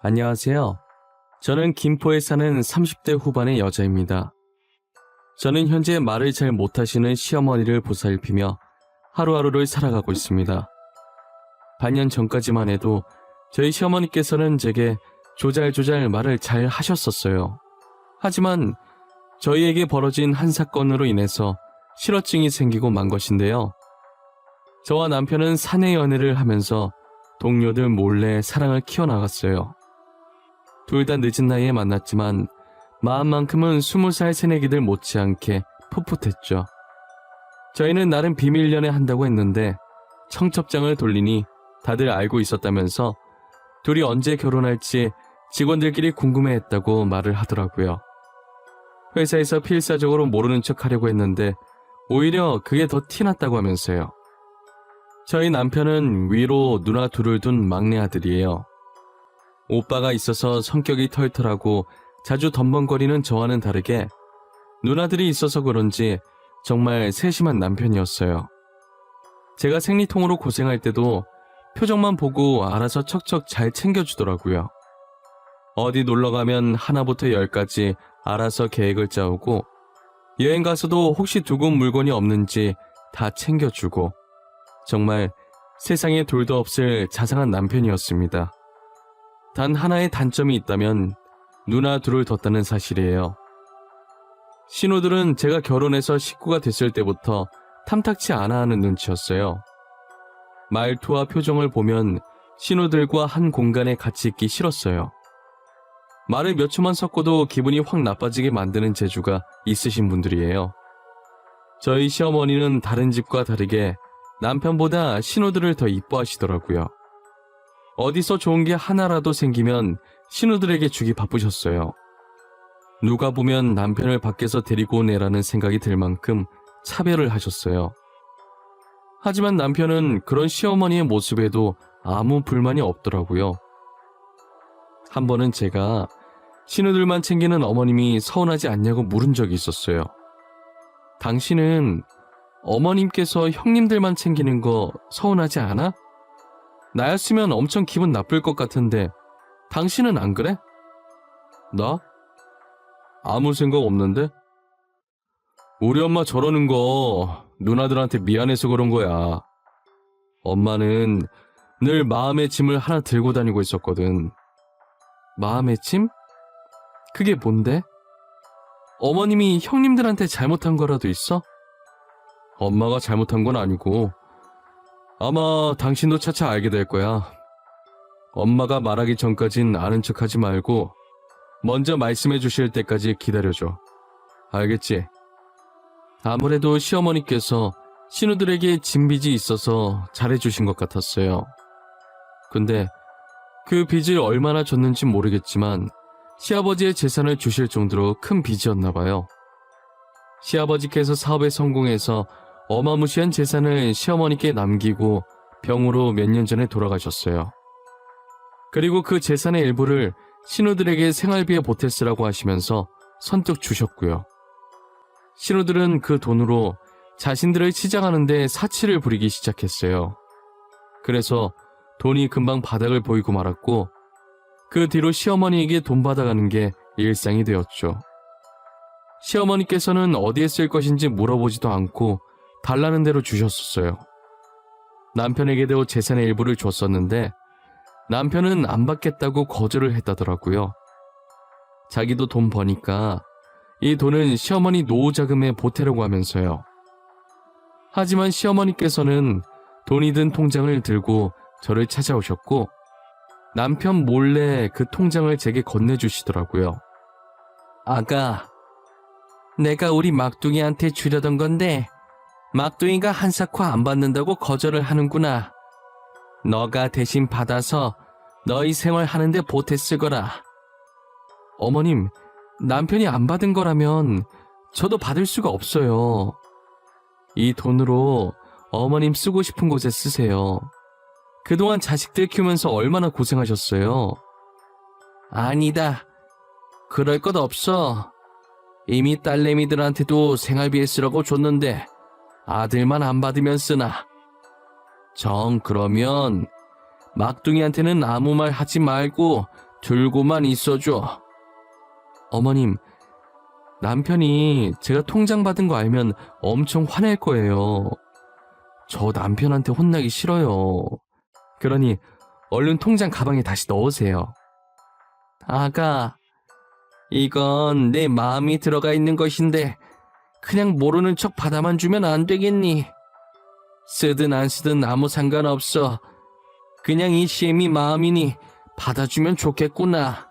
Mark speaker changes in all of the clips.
Speaker 1: 안녕하세요. 저는 김포에 사는 30대 후반의 여자입니다. 저는 현재 말을 잘 못하시는 시어머니를 보살피며 하루하루를 살아가고 있습니다. 반년 전까지만 해도 저희 시어머니께서는 제게 조잘조잘 말을 잘 하셨었어요. 하지만 저희에게 벌어진 한 사건으로 인해서 실어증이 생기고 만 것인데요. 저와 남편은 사내 연애를 하면서 동료들 몰래 사랑을 키워나갔어요. 둘 다 늦은 나이에 만났지만 마음만큼은 20살 새내기들 못지않게 풋풋했죠. 저희는 나름 비밀 연애 한다고 했는데 청첩장을 돌리니 다들 알고 있었다면서 둘이 언제 결혼할지 직원들끼리 궁금해했다고 말을 하더라고요. 회사에서 필사적으로 모르는 척 하려고 했는데 오히려 그게 더 티났다고 하면서요. 저희 남편은 위로 누나 둘을 둔 막내 아들이에요. 오빠가 있어서 성격이 털털하고 자주 덤벙거리는 저와는 다르게 누나들이 있어서 그런지 정말 세심한 남편이었어요. 제가 생리통으로 고생할 때도 표정만 보고 알아서 척척 잘 챙겨주더라고요. 어디 놀러가면 하나부터 열까지 알아서 계획을 짜오고 여행 가서도 혹시 두고 온 물건이 없는지 다 챙겨주고 정말 세상에 둘도 없을 자상한 남편이었습니다. 단 하나의 단점이 있다면 누나 둘을 뒀다는 사실이에요. 신우들은 제가 결혼해서 식구가 됐을 때부터 탐탁치 않아 하는 눈치였어요. 말투와 표정을 보면 신우들과 한 공간에 같이 있기 싫었어요. 말을 몇 초만 섞어도 기분이 확 나빠지게 만드는 재주가 있으신 분들이에요. 저희 시어머니는 다른 집과 다르게 남편보다 신우들을 더 이뻐하시더라고요. 어디서 좋은 게 하나라도 생기면 신우들에게 주기 바쁘셨어요. 누가 보면 남편을 밖에서 데리고 오네라는 생각이 들 만큼 차별을 하셨어요. 하지만 남편은 그런 시어머니의 모습에도 아무 불만이 없더라고요. 한 번은 제가 신우들만 챙기는 어머님이 서운하지 않냐고 물은 적이 있었어요. 당신은 어머님께서 형님들만 챙기는 거 서운하지 않아? 나였으면 엄청 기분 나쁠 것 같은데 당신은 안 그래? 나? 아무 생각 없는데? 우리 엄마 저러는 거 누나들한테 미안해서 그런 거야. 엄마는 늘 마음의 짐을 하나 들고 다니고 있었거든. 마음의 짐? 그게 뭔데? 어머님이 형님들한테 잘못한 거라도 있어? 엄마가 잘못한 건 아니고 아마 당신도 차차 알게 될 거야. 엄마가 말하기 전까진 아는 척하지 말고 먼저 말씀해 주실 때까지 기다려줘. 알겠지? 아무래도 시어머니께서 신우들에게 진 빚이 있어서 잘해주신 것 같았어요. 근데 그 빚을 얼마나 줬는지 모르겠지만 시아버지의 재산을 주실 정도로 큰 빚이었나 봐요. 시아버지께서 사업에 성공해서 어마무시한 재산을 시어머니께 남기고 병으로 몇 년 전에 돌아가셨어요. 그리고 그 재산의 일부를 신우들에게 생활비에 보태 쓰라고 하시면서 선뜻 주셨고요. 신우들은 그 돈으로 자신들을 치장하는 데 사치를 부리기 시작했어요. 그래서 돈이 금방 바닥을 보이고 말았고 그 뒤로 시어머니에게 돈 받아가는 게 일상이 되었죠. 시어머니께서는 어디에 쓸 것인지 물어보지도 않고 달라는 대로 주셨었어요. 남편에게도 재산의 일부를 줬었는데 남편은 안 받겠다고 거절을 했다더라고요. 자기도 돈 버니까 이 돈은 시어머니 노후자금에 보태려고 하면서요. 하지만 시어머니께서는 돈이 든 통장을 들고 저를 찾아오셨고 남편 몰래 그 통장을 제게 건네주시더라고요. 아가, 내가 우리 막둥이한테 주려던 건데 막둥이가 한사코 안 받는다고 거절을 하는구나. 너가 대신 받아서 너희 생활하는데 보태 쓰거라. 어머님, 남편이 안 받은 거라면 저도 받을 수가 없어요. 이 돈으로 어머님 쓰고 싶은 곳에 쓰세요. 그동안 자식들 키우면서 얼마나 고생하셨어요. 아니다. 그럴 것 없어. 이미 딸내미들한테도 생활비에 쓰라고 줬는데 아들만 안 받으면 쓰나. 정 그러면 막둥이한테는 아무 말 하지 말고 들고만 있어줘. 어머님, 남편이 제가 통장 받은 거 알면 엄청 화낼 거예요. 저 남편한테 혼나기 싫어요. 그러니 얼른 통장 가방에 다시 넣으세요. 아가, 이건 내 마음이 들어가 있는 것인데 그냥 모르는 척 받아만 주면 안 되겠니? 쓰든 안 쓰든 아무 상관없어. 그냥 이 시엠이 마음이니 받아주면 좋겠구나.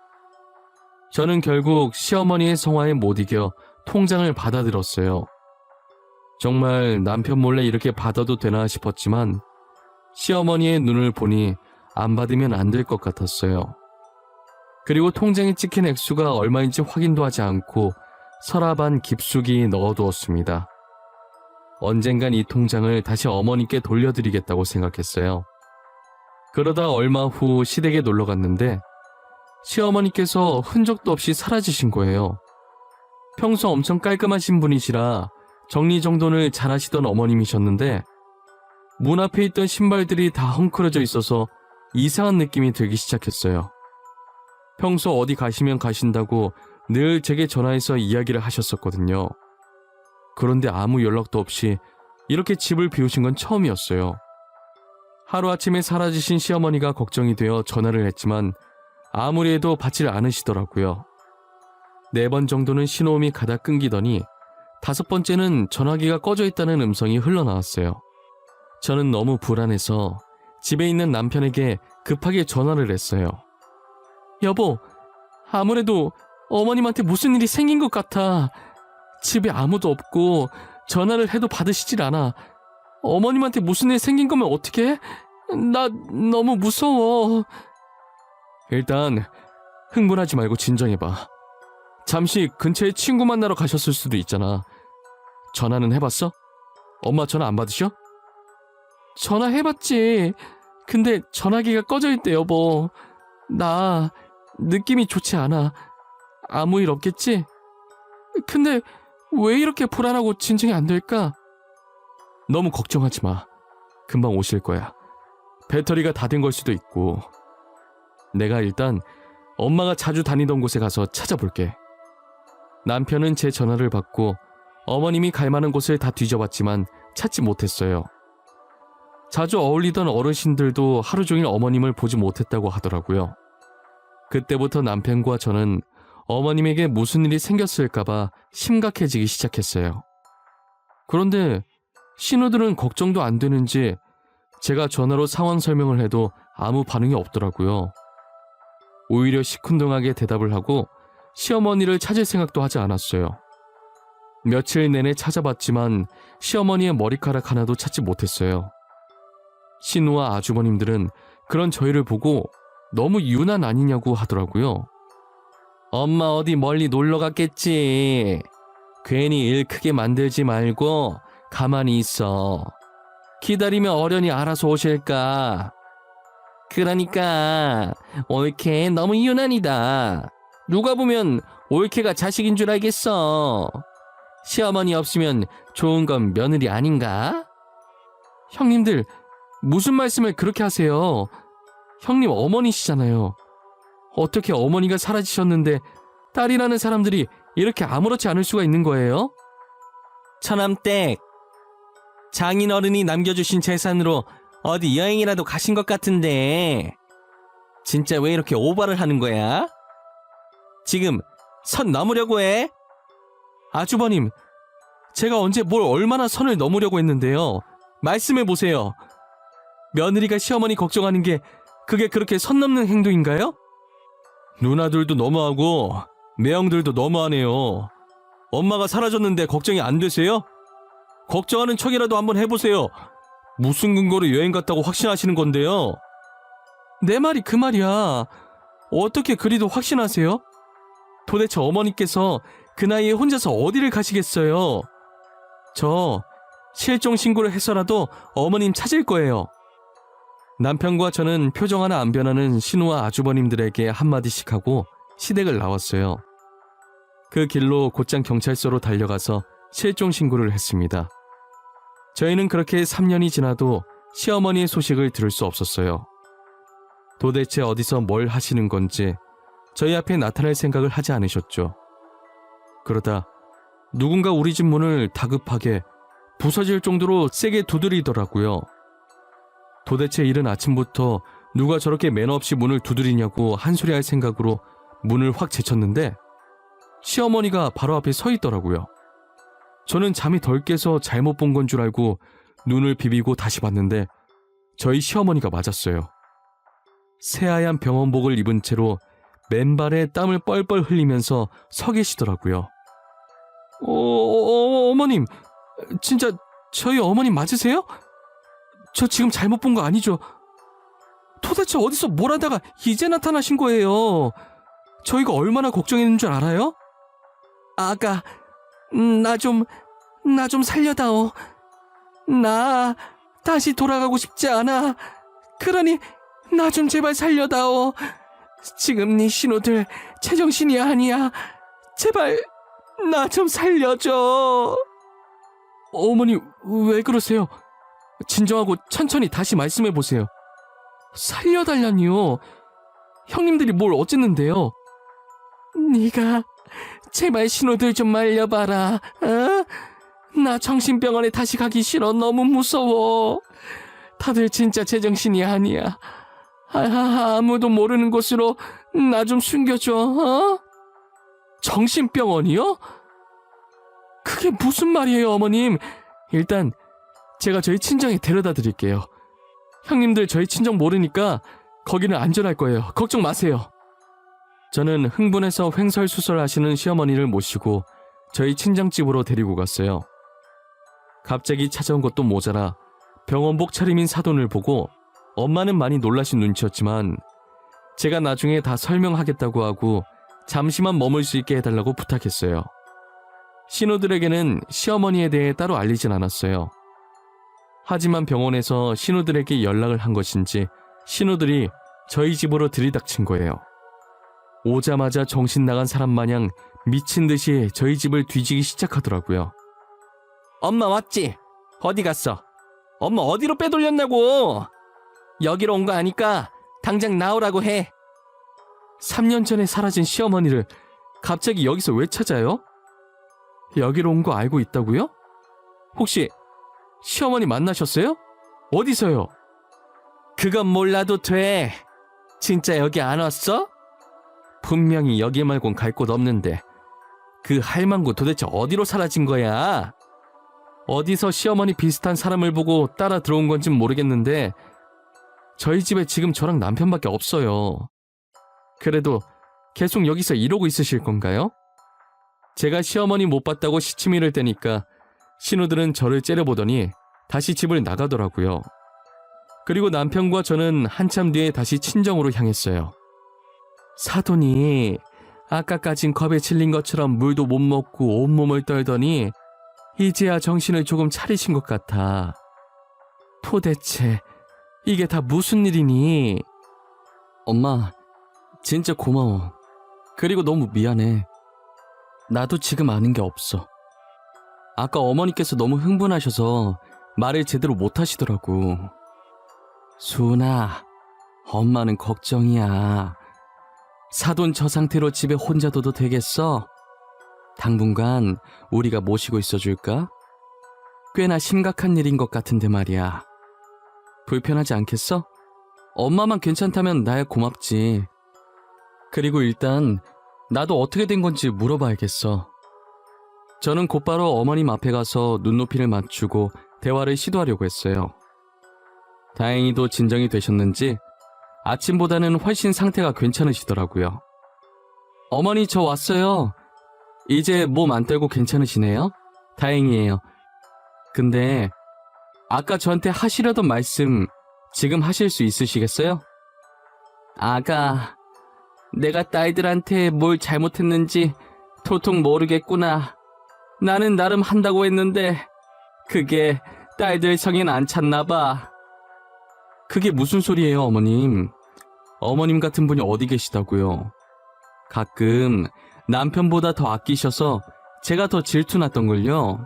Speaker 1: 저는 결국 시어머니의 성화에 못 이겨 통장을 받아들었어요. 정말 남편 몰래 이렇게 받아도 되나 싶었지만 시어머니의 눈을 보니 안 받으면 안 될 것 같았어요. 그리고 통장에 찍힌 액수가 얼마인지 확인도 하지 않고 서랍 안 깊숙이 넣어두었습니다. 언젠간 이 통장을 다시 어머니께 돌려드리겠다고 생각했어요. 그러다 얼마 후 시댁에 놀러 갔는데 시어머니께서 흔적도 없이 사라지신 거예요. 평소 엄청 깔끔하신 분이시라 정리정돈을 잘하시던 어머님이셨는데 문 앞에 있던 신발들이 다 헝클어져 있어서 이상한 느낌이 들기 시작했어요. 평소 어디 가시면 가신다고 늘 제게 전화해서 이야기를 하셨었거든요. 그런데 아무 연락도 없이 이렇게 집을 비우신 건 처음이었어요. 하루아침에 사라지신 시어머니가 걱정이 되어 전화를 했지만 아무리 해도 받질 않으시더라고요. 4번 정도는 신호음이 가다 끊기더니 5번째는 전화기가 꺼져 있다는 음성이 흘러나왔어요. 저는 너무 불안해서 집에 있는 남편에게 급하게 전화를 했어요. 여보, 아무래도 어머님한테 무슨 일이 생긴 것 같아. 집에 아무도 없고 전화를 해도 받으시질 않아. 어머님한테 무슨 일 생긴 거면 어떡해? 나 너무 무서워. 일단 흥분하지 말고 진정해봐. 잠시 근처에 친구 만나러 가셨을 수도 있잖아. 전화는 해봤어? 엄마 전화 안 받으셔? 전화해봤지. 근데 전화기가 꺼져 있대, 여보. 나 느낌이 좋지 않아. 아무 일 없겠지? 근데 왜 이렇게 불안하고 진정이 안 될까? 너무 걱정하지 마. 금방 오실 거야. 배터리가 다 된 걸 수도 있고. 내가 일단 엄마가 자주 다니던 곳에 가서 찾아볼게. 남편은 제 전화를 받고 어머님이 갈 만한 곳을 다 뒤져봤지만 찾지 못했어요. 자주 어울리던 어르신들도 하루 종일 어머님을 보지 못했다고 하더라고요. 그때부터 남편과 저는 어머님에게 무슨 일이 생겼을까봐 심각해지기 시작했어요. 그런데 신우들은 걱정도 안 되는지 제가 전화로 상황 설명을 해도 아무 반응이 없더라고요. 오히려 시큰둥하게 대답을 하고 시어머니를 찾을 생각도 하지 않았어요. 며칠 내내 찾아봤지만 시어머니의 머리카락 하나도 찾지 못했어요. 신우와 아주버님들은 그런 저희를 보고 너무 유난 아니냐고 하더라고요. 엄마 어디 멀리 놀러 갔겠지. 괜히 일 크게 만들지 말고 가만히 있어. 기다리면 어련히 알아서 오실까. 그러니까 올케 너무 유난이다. 누가 보면 올케가 자식인 줄 알겠어. 시어머니 없으면 좋은 건 며느리 아닌가? 형님들 무슨 말씀을 그렇게 하세요. 형님 어머니시잖아요. 어떻게 어머니가 사라지셨는데 딸이라는 사람들이 이렇게 아무렇지 않을 수가 있는 거예요? 처남댁, 장인어른이 남겨주신 재산으로 어디 여행이라도 가신 것 같은데 진짜 왜 이렇게 오바를 하는 거야? 지금 선 넘으려고 해? 아주버님, 제가 언제 뭘 얼마나 선을 넘으려고 했는데요. 말씀해보세요. 며느리가 시어머니 걱정하는 게 그게 그렇게 선 넘는 행동인가요? 누나들도 너무하고 매형들도 너무하네요. 엄마가 사라졌는데 걱정이 안 되세요? 걱정하는 척이라도 한번 해보세요. 무슨 근거로 여행 갔다고 확신하시는 건데요? 내 말이 그 말이야. 어떻게 그리도 확신하세요? 도대체 어머니께서 그 나이에 혼자서 어디를 가시겠어요? 저 실종 신고를 해서라도 어머님 찾을 거예요. 남편과 저는 표정 하나 안 변하는 신우와 아주버님들에게 한마디씩 하고 시댁을 나왔어요. 그 길로 곧장 경찰서로 달려가서 실종 신고를 했습니다. 저희는 그렇게 3년이 지나도 시어머니의 소식을 들을 수 없었어요. 도대체 어디서 뭘 하시는 건지 저희 앞에 나타날 생각을 하지 않으셨죠. 그러다 누군가 우리 집 문을 다급하게 부서질 정도로 세게 두드리더라고요. 도대체 이른 아침부터 누가 저렇게 매너 없이 문을 두드리냐고 한소리 할 생각으로 문을 확 제쳤는데 시어머니가 바로 앞에 서 있더라고요. 저는 잠이 덜 깨서 잘못 본 건 줄 알고 눈을 비비고 다시 봤는데 저희 시어머니가 맞았어요. 새하얀 병원복을 입은 채로 맨발에 땀을 뻘뻘 흘리면서 서 계시더라고요. 어머님, 진짜 저희 어머님 맞으세요? 저 지금 잘못 본 거 아니죠? 도대체 어디서 뭘 하다가 이제 나타나신 거예요? 저희가 얼마나 걱정했는 줄 알아요? 아가, 나 좀 살려다오. 나 다시 돌아가고 싶지 않아. 그러니 나 좀 제발 살려다오. 지금 네 신호들 제정신이 아니야. 제발 나 좀 살려줘. 어머니, 왜 그러세요? 진정하고 천천히 다시 말씀해 보세요. 살려달라니요. 형님들이 뭘 어쨌는데요? 네가 제발 신호들 좀 말려봐라. 어? 나 정신병원에 다시 가기 싫어. 너무 무서워. 다들 진짜 제정신이 아니야. 아무도 모르는 곳으로 나 좀 숨겨줘. 어? 정신병원이요? 그게 무슨 말이에요, 어머님? 일단 제가 저희 친정에 데려다 드릴게요. 형님들 저희 친정 모르니까 거기는 안전할 거예요. 걱정 마세요. 저는 흥분해서 횡설수설하시는 시어머니를 모시고 저희 친정집으로 데리고 갔어요. 갑자기 찾아온 것도 모자라 병원복 차림인 사돈을 보고 엄마는 많이 놀라신 눈치였지만 제가 나중에 다 설명하겠다고 하고 잠시만 머물 수 있게 해달라고 부탁했어요. 신우들에게는 시어머니에 대해 따로 알리진 않았어요. 하지만 병원에서 신우들에게 연락을 한 것인지 신우들이 저희 집으로 들이닥친 거예요. 오자마자 정신 나간 사람 마냥 미친 듯이 저희 집을 뒤지기 시작하더라고요. 엄마 왔지? 어디 갔어? 엄마 어디로 빼돌렸냐고! 여기로 온 거 아니까 당장 나오라고 해. 3년 전에 사라진 시어머니를 갑자기 여기서 왜 찾아요? 여기로 온 거 알고 있다고요? 혹시 시어머니 만나셨어요? 어디서요? 그건 몰라도 돼. 진짜 여기 안 왔어? 분명히 여기 말곤 갈 곳 없는데 그 할망구 도대체 어디로 사라진 거야? 어디서 시어머니 비슷한 사람을 보고 따라 들어온 건진 모르겠는데 저희 집에 지금 저랑 남편밖에 없어요. 그래도 계속 여기서 이러고 있으실 건가요? 제가 시어머니 못 봤다고 시치미를 떼니까 신우들은 저를 째려보더니 다시 집을 나가더라고요. 그리고 남편과 저는 한참 뒤에 다시 친정으로 향했어요. 사돈이 아까까진 겁에 질린 것처럼 물도 못 먹고 온몸을 떨더니 이제야 정신을 조금 차리신 것 같아. 도대체 이게 다 무슨 일이니? 엄마, 진짜 고마워. 그리고 너무 미안해. 나도 지금 아는 게 없어. 아까 어머니께서 너무 흥분하셔서 말을 제대로 못 하시더라고. 수은아, 엄마는 걱정이야. 사돈 저 상태로 집에 혼자 둬도 되겠어? 당분간 우리가 모시고 있어줄까? 꽤나 심각한 일인 것 같은데 말이야. 불편하지 않겠어? 엄마만 괜찮다면 나야 고맙지. 그리고 일단 나도 어떻게 된 건지 물어봐야겠어. 저는 곧바로 어머님 앞에 가서 눈높이를 맞추고 대화를 시도하려고 했어요. 다행히도 진정이 되셨는지 아침보다는 훨씬 상태가 괜찮으시더라고요. 어머니, 저 왔어요. 이제 몸 안 떨고 괜찮으시네요? 다행이에요. 근데 아까 저한테 하시려던 말씀 지금 하실 수 있으시겠어요? 아가, 내가 딸들한테 뭘 잘못했는지 도통 모르겠구나. 나는 나름 한다고 했는데 그게 딸들 성엔 안 찼나 봐. 그게 무슨 소리예요, 어머님? 어머님 같은 분이 어디 계시다고요? 가끔 남편보다 더 아끼셔서 제가 더 질투났던걸요.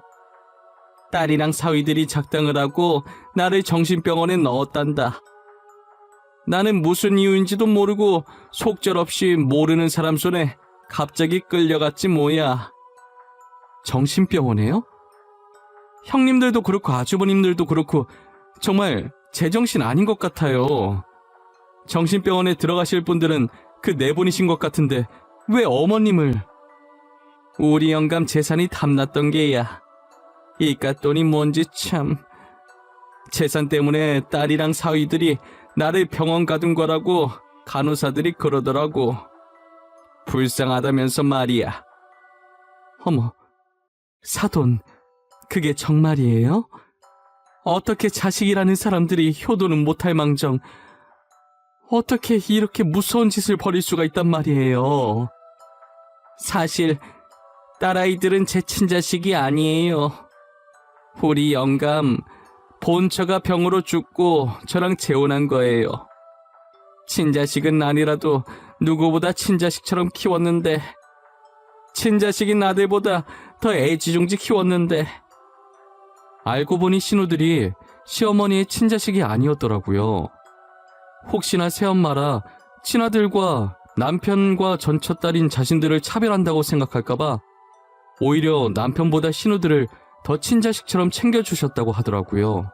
Speaker 1: 딸이랑 사위들이 작당을 하고 나를 정신병원에 넣었단다. 나는 무슨 이유인지도 모르고 속절없이 모르는 사람 손에 갑자기 끌려갔지 뭐야. 정신병원에요? 형님들도 그렇고 아주버님들도 그렇고 정말 제정신 아닌 것 같아요. 정신병원에 들어가실 분들은 그 네 분이신 것 같은데 왜 어머님을... 우리 영감 재산이 탐났던 게야. 이깟돈이 뭔지 참... 재산 때문에 딸이랑 사위들이 나를 병원 가둔 거라고 간호사들이 그러더라고. 불쌍하다면서 말이야. 어머, 사돈, 그게 정말이에요? 어떻게 자식이라는 사람들이 효도는 못할 망정 어떻게 이렇게 무서운 짓을 벌일 수가 있단 말이에요. 사실 딸아이들은 제 친자식이 아니에요. 우리 영감 본처가 병으로 죽고 저랑 재혼한 거예요. 친자식은 아니라도 누구보다 친자식처럼 키웠는데, 친자식인 아들보다 더 애지중지 키웠는데, 알고 보니 신우들이 시어머니의 친자식이 아니었더라고요. 혹시나 새엄마라 친아들과 남편과 전처딸인 자신들을 차별한다고 생각할까봐 오히려 남편보다 신우들을 더 친자식처럼 챙겨주셨다고 하더라고요.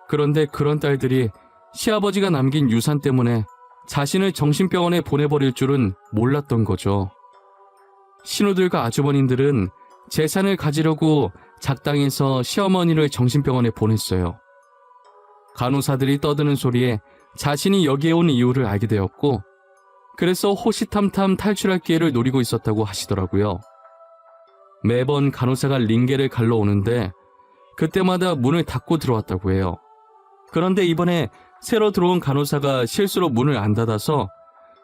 Speaker 1: 그런데 그런 딸들이 시아버지가 남긴 유산 때문에 자신을 정신병원에 보내버릴 줄은 몰랐던 거죠. 신우들과 아주버님들은 재산을 가지려고 작당해서 시어머니를 정신병원에 보냈어요. 간호사들이 떠드는 소리에 자신이 여기에 온 이유를 알게 되었고, 그래서 호시탐탐 탈출할 기회를 노리고 있었다고 하시더라고요. 매번 간호사가 링게를 갈러 오는데 그때마다 문을 닫고 들어왔다고 해요. 그런데 이번에 새로 들어온 간호사가 실수로 문을 안 닫아서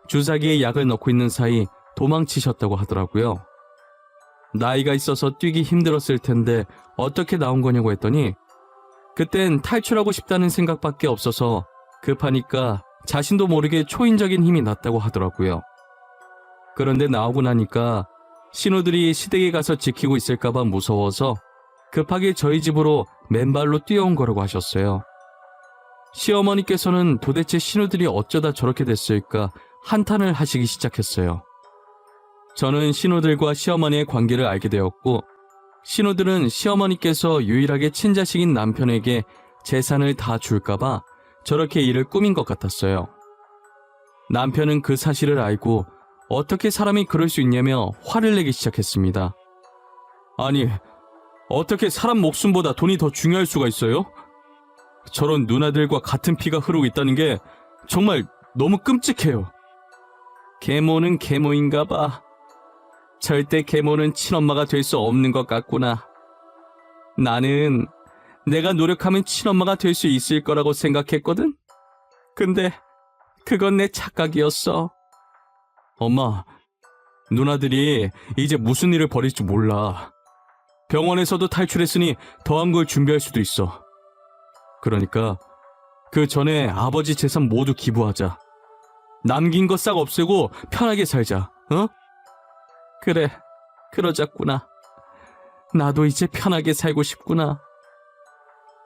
Speaker 1: 주사기에 약을 넣고 있는 사이 도망치셨다고 하더라고요. 나이가 있어서 뛰기 힘들었을 텐데 어떻게 나온 거냐고 했더니 그땐 탈출하고 싶다는 생각밖에 없어서 급하니까 자신도 모르게 초인적인 힘이 났다고 하더라고요. 그런데 나오고 나니까 신우들이 시댁에 가서 지키고 있을까봐 무서워서 급하게 저희 집으로 맨발로 뛰어온 거라고 하셨어요. 시어머니께서는 도대체 신우들이 어쩌다 저렇게 됐을까 한탄을 하시기 시작했어요. 저는 신우들과 시어머니의 관계를 알게 되었고, 신우들은 시어머니께서 유일하게 친자식인 남편에게 재산을 다 줄까봐 저렇게 일을 꾸민 것 같았어요. 남편은 그 사실을 알고 어떻게 사람이 그럴 수 있냐며 화를 내기 시작했습니다. 아니, 어떻게 사람 목숨보다 돈이 더 중요할 수가 있어요? 저런 누나들과 같은 피가 흐르고 있다는 게 정말 너무 끔찍해요. 계모는 계모인가 봐. 절대 계모는 친엄마가 될 수 없는 것 같구나. 나는 내가 노력하면 친엄마가 될 수 있을 거라고 생각했거든? 근데 그건 내 착각이었어. 엄마, 누나들이 이제 무슨 일을 벌일지 몰라. 병원에서도 탈출했으니 더한 걸 준비할 수도 있어. 그러니까 그 전에 아버지 재산 모두 기부하자. 남긴 거 싹 없애고 편하게 살자, 어? 그래, 그러자꾸나. 나도 이제 편하게 살고 싶구나.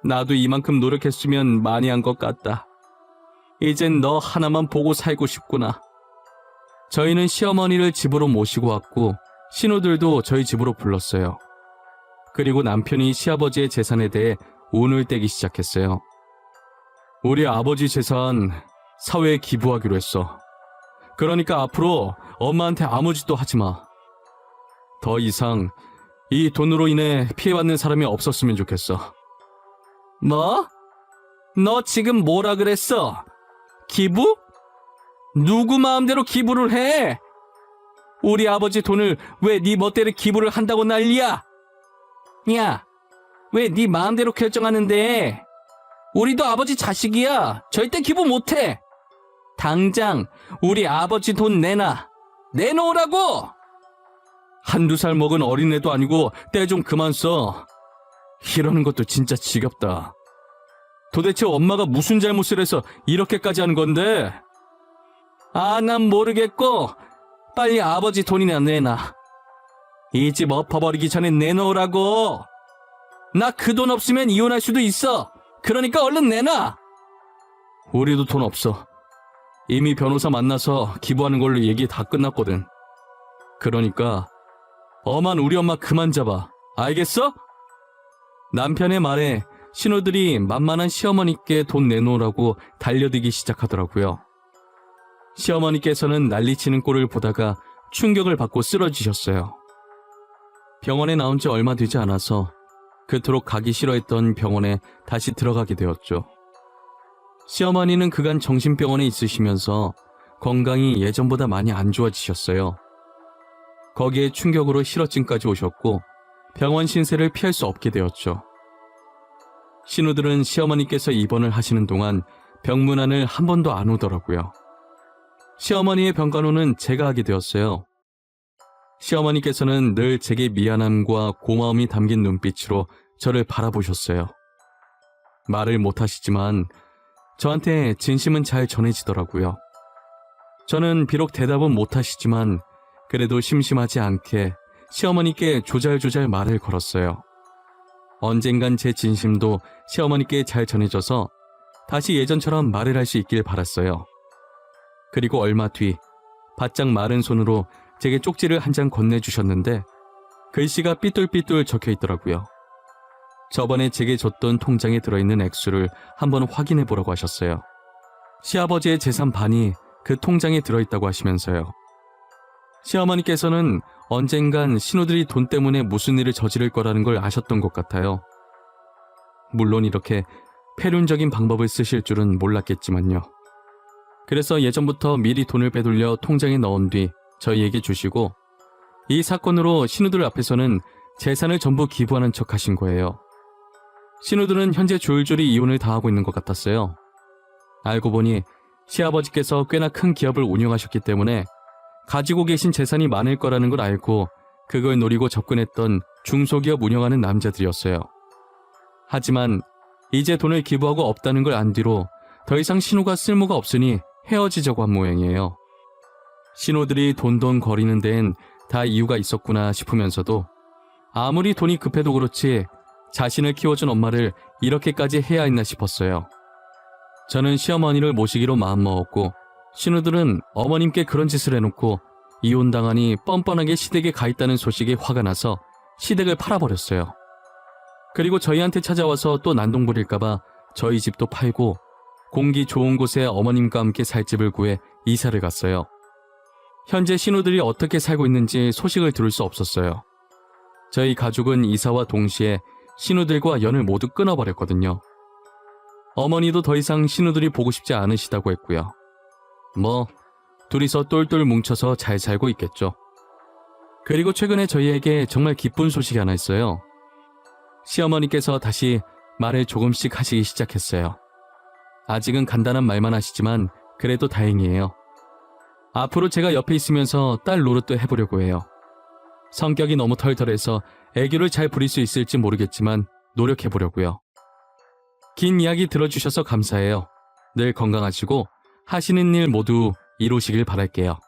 Speaker 1: 나도 이만큼 노력했으면 많이 한 것 같다. 이젠 너 하나만 보고 살고 싶구나. 저희는 시어머니를 집으로 모시고 왔고, 신우들도 저희 집으로 불렀어요. 그리고 남편이 시아버지의 재산에 대해 운을 떼기 시작했어요. 우리 아버지 재산 사회에 기부하기로 했어. 그러니까 앞으로 엄마한테 아무 짓도 하지 마. 더 이상 이 돈으로 인해 피해받는 사람이 없었으면 좋겠어. 뭐? 너 지금 뭐라 그랬어? 기부? 누구 마음대로 기부를 해? 우리 아버지 돈을 왜 네 멋대로 기부를 한다고 난리야? 야, 왜 네 마음대로 결정하는데? 우리도 아버지 자식이야. 절대 기부 못해. 당장 우리 아버지 돈 내놔. 내놓으라고! 한두 살 먹은 어린애도 아니고 때 좀 그만 써. 이러는 것도 진짜 지겹다. 도대체 엄마가 무슨 잘못을 해서 이렇게까지 하는 건데? 아, 난 모르겠고 빨리 아버지 돈이나 내놔. 이 집 엎어버리기 전에 내놓으라고. 나 그 돈 없으면 이혼할 수도 있어. 그러니까 얼른 내놔. 우리도 돈 없어. 이미 변호사 만나서 기부하는 걸로 얘기 다 끝났거든. 그러니까 엄한 우리 엄마 그만 잡아. 알겠어? 남편의 말에 신우들이 만만한 시어머니께 돈 내놓으라고 달려들기 시작하더라고요. 시어머니께서는 난리치는 꼴을 보다가 충격을 받고 쓰러지셨어요. 병원에 나온 지 얼마 되지 않아서 그토록 가기 싫어했던 병원에 다시 들어가게 되었죠. 시어머니는 그간 정신병원에 있으시면서 건강이 예전보다 많이 안 좋아지셨어요. 거기에 충격으로 실어증까지 오셨고 병원 신세를 피할 수 없게 되었죠. 신우들은 시어머니께서 입원을 하시는 동안 병문안을 한 번도 안 오더라고요. 시어머니의 병간호는 제가 하게 되었어요. 시어머니께서는 늘 제게 미안함과 고마움이 담긴 눈빛으로 저를 바라보셨어요. 말을 못하시지만 저한테 진심은 잘 전해지더라고요. 저는 비록 대답은 못하시지만 그래도 심심하지 않게 시어머니께 조잘조잘 말을 걸었어요. 언젠간 제 진심도 시어머니께 잘 전해져서 다시 예전처럼 말을 할 수 있길 바랐어요. 그리고 얼마 뒤 바짝 마른 손으로 제게 쪽지를 한 장 건네주셨는데 글씨가 삐뚤삐뚤 적혀 있더라고요. 저번에 제게 줬던 통장에 들어있는 액수를 한번 확인해 보라고 하셨어요. 시아버지의 재산 반이 그 통장에 들어있다고 하시면서요. 시어머니께서는 언젠간 신우들이 돈 때문에 무슨 일을 저지를 거라는 걸 아셨던 것 같아요. 물론 이렇게 패륜적인 방법을 쓰실 줄은 몰랐겠지만요. 그래서 예전부터 미리 돈을 빼돌려 통장에 넣은 뒤 저희에게 주시고 이 사건으로 신우들 앞에서는 재산을 전부 기부하는 척 하신 거예요. 신우들은 현재 줄줄이 이혼을 당하고 있는 것 같았어요. 알고 보니 시아버지께서 꽤나 큰 기업을 운영하셨기 때문에 가지고 계신 재산이 많을 거라는 걸 알고 그걸 노리고 접근했던 중소기업 운영하는 남자들이었어요. 하지만 이제 돈을 기부하고 없다는 걸 안 뒤로 더 이상 신우가 쓸모가 없으니 헤어지자고 한 모양이에요. 신우들이 돈돈 거리는 데엔 다 이유가 있었구나 싶으면서도 아무리 돈이 급해도 그렇지 자신을 키워준 엄마를 이렇게까지 해야 했나 싶었어요. 저는 시어머니를 모시기로 마음먹었고 신우들은 어머님께 그런 짓을 해놓고 이혼당하니 뻔뻔하게 시댁에 가 있다는 소식에 화가 나서 시댁을 팔아버렸어요. 그리고 저희한테 찾아와서 또 난동 부릴까봐 저희 집도 팔고 공기 좋은 곳에 어머님과 함께 살 집을 구해 이사를 갔어요. 현재 신우들이 어떻게 살고 있는지 소식을 들을 수 없었어요. 저희 가족은 이사와 동시에 신우들과 연을 모두 끊어버렸거든요. 어머니도 더 이상 신우들이 보고 싶지 않으시다고 했고요. 둘이서 똘똘 뭉쳐서 잘 살고 있겠죠. 그리고 최근에 저희에게 정말 기쁜 소식이 하나 있어요. 시어머니께서 다시 말을 조금씩 하시기 시작했어요. 아직은 간단한 말만 하시지만 그래도 다행이에요. 앞으로 제가 옆에 있으면서 딸 노릇도 해보려고 해요. 성격이 너무 털털해서 애교를 잘 부릴 수 있을지 모르겠지만 노력해보려고요. 긴 이야기 들어주셔서 감사해요. 늘 건강하시고 하시는 일 모두 이루시길 바랄게요.